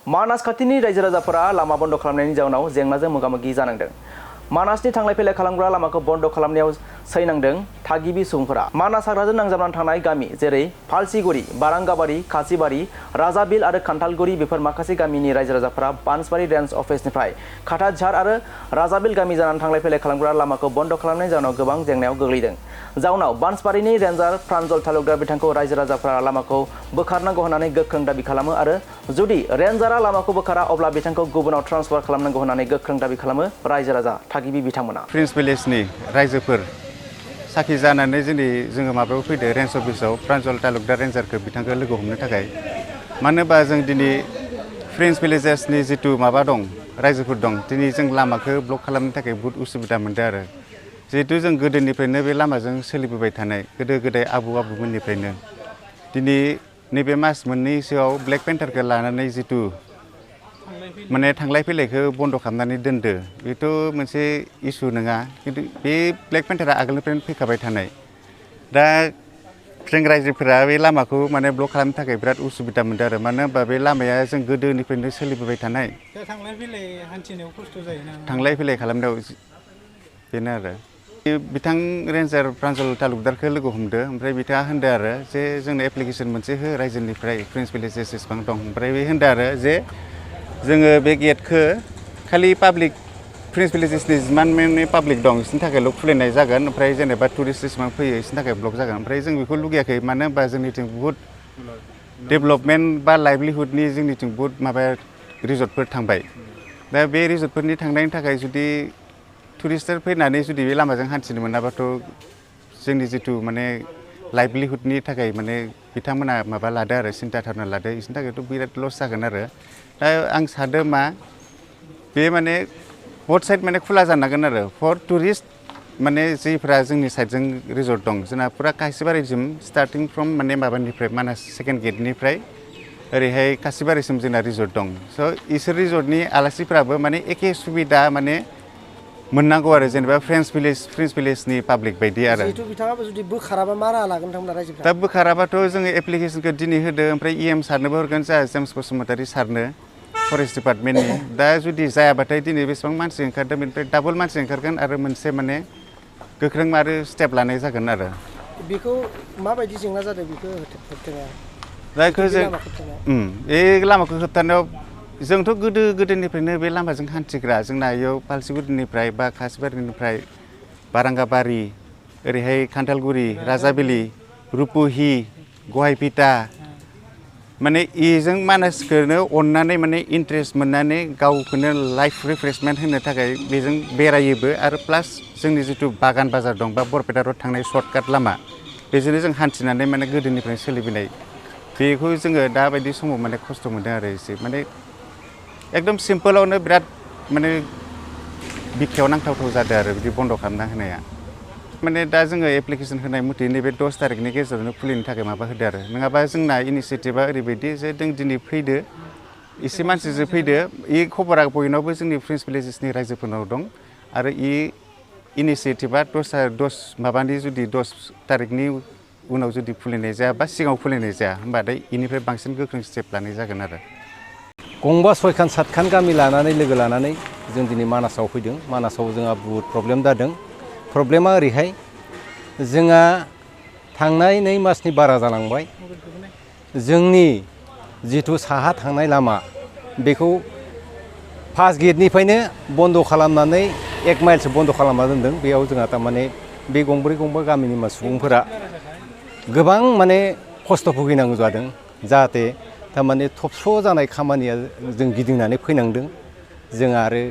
मानास खाथिनि रायजो राजाफोरा लामा बन्द खालामनायनि जाउनाव जेंनाजों मोगा-मोगि जानांदों। मानासनि थांलाय फैलाय खालामग्रा लामाखौ बन्द खालामनायाव सैनांदों थागिबि सुबुंफोरा। मानास हाग्राजों नांजाबनानै थानाय गामि जेरै फालसिगुरि, बारांगाबारि, खासिबारि, राजाबिल आरो खान्थालगुरि बेफोर माखासे गामिनि रायजो राजाफोरा बांसबारि रेन्ज अफिसनिफ्राय खाथाझार आरो राजाबिल गामि जानानै थांलाय फैलाय खालामग्रा लामाखौ बन्द खालामनायनि जाउनाव गोबां जेंनायाव गोग्लैदों। जाउनाव बांसबारिनि रेन्जार प्रान्जल तालुकदार बिथांखौ रायजो राजाफोरा लामाखौ बोखारनांगौ होननानै गोख्रों दाबि खालामो आरो जुदि रेन्जारा लामाखौ बोखारा अब्ला बिथांखौ गुबुनाव ट्रान्सफार खालामनांगौ होननानै गोख्रों दाबि खालामो रायजो राजा थागिबि बिथांमोना। प्रिन्स भिलेजनि रायजोफोर साखि जानानै जोङो माबायाव फैदो रेन्ज अफिसाव प्रान्जल तालुकदार रेन्जारखौ बिथांखौ लोगो हमनो थाखाय। मानो होनबा जों दिनै प्रिन्स भिलेजेसनि जिथु माबा दं रायजोफोर दं दिनै जों लामाखौ ब्लक खालामनो थाखाय बहुद उसुबिदा मोनदों आरो जिहेतु जों गोदोनिफ्रायनो बे लामाजों सोलिबोबाय थानाय गोदो गोदाय आबौमोननिफ्रायनो दिनै नैबे मास मोननैसोआव ब्लेक पेन्टारखौ लानानै जिथु माने थांलाय फैलायखौ बन्द खालामनानै दोनदो बेथ' मोनसे इसु नङा खिन्थु बे ब्लेक पेन्टारा आगोलनिफ्रायनो फैखाबाय थानाय। दा जों रायजोफोरा बे लामाखौ माने ब्लक खालामनो थाखाय बिराद उसुबिदा मोनदों आरो मानो होनबा बे लामाया जों गोदोनिफ्रायनो सोलिबोबाय थानाय। थांलाय फैलाय हान्थिनायाव खस्थ' जायोना? थांलाय फैलाय खालामनायाव बेनो आरो बिथां रेन्जार प्रान्जल तालुकदारखौ लोगो हमदो ओमफ्राय बिथाङा होनदो आरो जे जोंनो एप्लिकेसन मोनसे हो रायजोनिफ्राय प्रिन्स भिलेजेस जेसेबां दं ओमफ्राय बे होनदो आरो जे जोङो बे गेटखौ खालि पाब्लिक प्रिन्स भिलेजेसनि जिमान माने पाब्लिक दं बिसोरनि थाखायल' खुलिनाय जागोन ओमफ्राय जेनेबा टुरिस्ट जेसेबां फैयो बिसोरनि थाखाय ब्लक जागोन। ओमफ्राय जों बेखौ लुगैयाखै मानो होनबा जोंनिथिं बुहुद डेभेलपमेन्ट बा लाइभलिहुडनि जोंनिथिं बुहुद माबा रिजर्टफोर थांबाय। दा बे रिजर्टफोरनि थांनायनि थाखाय जुदि टुरिस्टफोर फैनानै जुदि बे लामाजों हान्थिनो मोनाबाथ' जोंनि जिथु माने लाइभलिहुडनि थाखाय माने बिथांमोना माबा लादो आरो सिन्था धारना लादो बिसोरनि थाखायथ' बिराद लस जागोन आरो दा आं सानदों मा बे माने बथ साइड माने खुला जानांगोन आरो फर टुरिस्ट माने जिफ्रा जोंनि साइडजों रिजर्ट दं जोंना फुरा कासिबारिसिम स्टार्टिं फ्रम माने माबानिफ्राय मानास सेकेन्ड गेटनिफ्राय ओरैहाय कासिबारिसिम जोंना रिजर्ट दं। स' इसोर रिजर्टनि आलासिफ्राबो माने एखे सुबिदा माने मोननांगौ आरो जेनेबा प्रिन्स भिलेजनि पाब्लिक बायदि आरो जिहेतु बिथाङाबो जुदि बोखाराबा मा राहा लागोन नोंथांमोना रायजोफ्रा? दा बोखाराबाथ' जोङो एप्लिकेसनखौ दिनै होदो ओमफ्राय EM सारनोबो हरगोन जोंहा जेम्स बसुमतारी सारनो फरेस्ट डिपार्टमेन्टनि। दा जुदि जायाबाथाय दिनै बेसेबां मानसि ओंखारदों बेनिफ्राय डाबल मानसि ओंखारगोन आरो मोनसे माने गोख्रों आरो स्टेप लानाय जागोन आरो बेखौ माबायदि जेंना जादों बेखौ होबथानाया? दा बेखौ जों बे लामाखौ होबथानायाव जोंथ' गोदोनिफ्रायनो बे लामाजों हान्थिग्रा जोंना इयाव फालसिगुरिनिफ्राय बा खासिबारिनिफ्राय बारांगाबारि ओरैहाय खान्थालगुरि राजाबिलि रुपुहि गहायपिटा माने इजों मानसिखौनो अननानै माने इन्ट्रेस्ट मोननानै गावखौनो लाइफ रिफ्रेशमेन्ट होनो थाखाय बेजों बेरायोबो आरो प्लास जोंनि जिथु बागान बाजार दं बा बरपेटा रड थांनाय सर्टकाट लामा बेजोंनो जों हान्थिनानै माने गोदोनिफ्रायनो सोलिबोनाय बेखौ जोङो दाबायदि समाव माने खस्थ' मोनदों आरो एसे माने एकदम सिम्पोलावनो बिराद माने बिखायाव नांथावथाव जादों आरो बिदि बन्द खालामना होनाया। माने दा जोङो एप्लिकेसन होनाय मथे नैबे 10 तारिखनि गेजेरावनो खुलिनो थाखाय माबा होदो आरो नङाबा जोंना इनिसियेटिभा ओरैबायदि जे जों दिनै फैदो एसे मानसिजों फैदो इ खबरा बयनावबो जोंनि प्रिन्स भिलेजेसनि रायजोफोरनाव दं आरो इ इनिसियेटिभा 10 तारिखनि उनाव जुदि खुलिनाय जाया बा सिगाङाव खुलिनाय जाया होमबाथाय इनिफ्राय बांसिन गोख्रों स्टेप लानाय जागोन आरो। गंबा सयखान सातखान गामि लानानै लोगो लानानै जों दिनै मानासाव फैदों। मानासाव जोंहा बुहुद प्रब्लेम जादों। प्रब्लेमा ओरैहाय जोंहा थांनाय 2 मासनि बारा जालांबाय जोंनि जिथु साहा थांनाय लामा बेखौ फार्स्ट गेटनिफ्रायनो बन्द खालामनानै 1 माइलसो बन्द खालामना दोनदों। बेयाव जोंहा थारमाने बे गंब्रै गामिनि सुबुंफोरा गोबां माने खस्थ' भुगिनांगौ जादों जाहाथे थारमाने थबस्र' जानाय खामानिया जों गिदिंनानै फैनांदों। जों आरो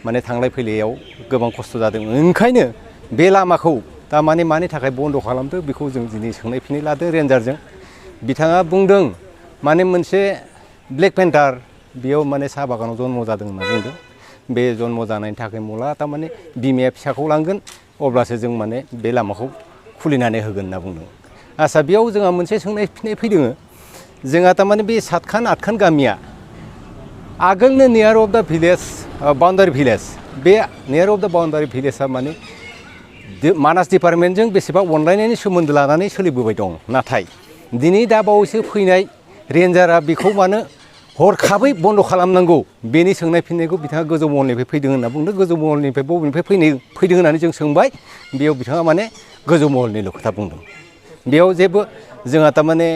माने थांलाय फैलायाव गोबां खस्थ' जादों। ओंखायनो बे लामाखौ थारमाने मानि थाखाय बन्द खालामदो बेखौ जों दिनै सोंनाय फिननाय लादों रेन्जारजों। बिथाङा बुंदों माने मोनसे ब्लेक पेन्टार बेयाव माने साहा बागानाव जन्म जादों होनना बुंदों। बे जन्म जानायनि थाखाय मला थारमाने बिमाया फिसाखौ लांगोन अब्लासो जों माने बे लामाखौ खुलिनानै होगोन होनना बुंदों। आच्चा बेयाव जोंहा मोनसे सोंनाय फिननाय फैदों। जोंहा थारमाने बे 7खान 8खान गामिया आगोलनो नियार अफ द भिलेज बाउन्डारि भिलेज बे नियार अफ द बाउन्डारि भिलेजआ माने मानास डिपार्टमेन्टजों बेसेबा अनलायनायनि सोमोन्दो लानानै सोलिबोबाय दं। नाथाय दिनै दा बावैसो फैनाय रेन्जारा बेखौ मानो हरखाबै बन्द' खालामनांगौ बेनि सोंनाय फिननायखौ बिथाङा गोजौ महलनिफ्राय फैदों होनना बुंदों। गोजौ महलनिफ्राय बबेनिफ्राय फैदों होननानै जों सोंबाय, बेयाव बिथाङा माने गोजौ महलनिल' खोथा बुंदों। बेयाव जेबो जोंहा थारमाने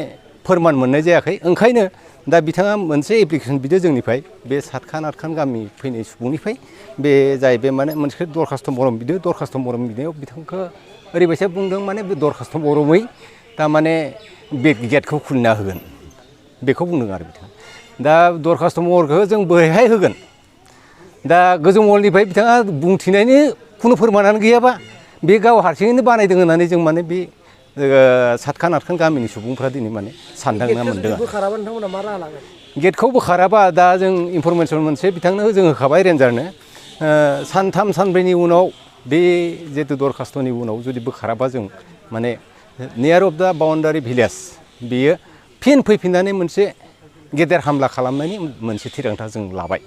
फोरमान मोननाय जायाखै। ओंखायनो दा बिथाङा मोनसे एप्लिकेसन बिदों जोंनिफ्राय, बे सातखान आठखान गामि फैनाय सुबुंनिफ्राय। बे जाहैबाय माने मोनसे दरखास्थ' मरम बिदों। दरखास्थ' मरम बिनायाव बिथांखौ ओरैबायसा बुंदों माने बे दरखास्थ' मरमै थारमाने बे गेटखौ खुलिना होगोन, बेखौ बुंदों आरो बिथाङा। दा दरखास्थ' महरखौ जों बोरैहाय होगोन? दा गोजौ महलनिफ्राय बिथाङा बुंथिनायनि खुनु फोरमानानो गैयाबा बे गाव हारसिङैनो बानायदों होननानै जों माने बे सातखान आठखान गामिनि सुबुंफ्रा दिनै माने सानदांना मोनदों। बोखाराबा नोंथांमोना मा राहा लागोन? गेटखौ बोखाराबा दा जों इनफरमेसन मोनसे बिथांनो जों होखाबाय रेन्जारनो। सानथाम सानब्रैनि उनाव बे जिहेतु दरखास्थ'नि उनाव जुदि बोखाराबा जों माने नियार अफ दा बाउन्डारि भिलेज बेयो फिन फैफिननानै मोनसे गेदेर हामला खालामनायनि मोनसे थिरांथा जों लाबाय।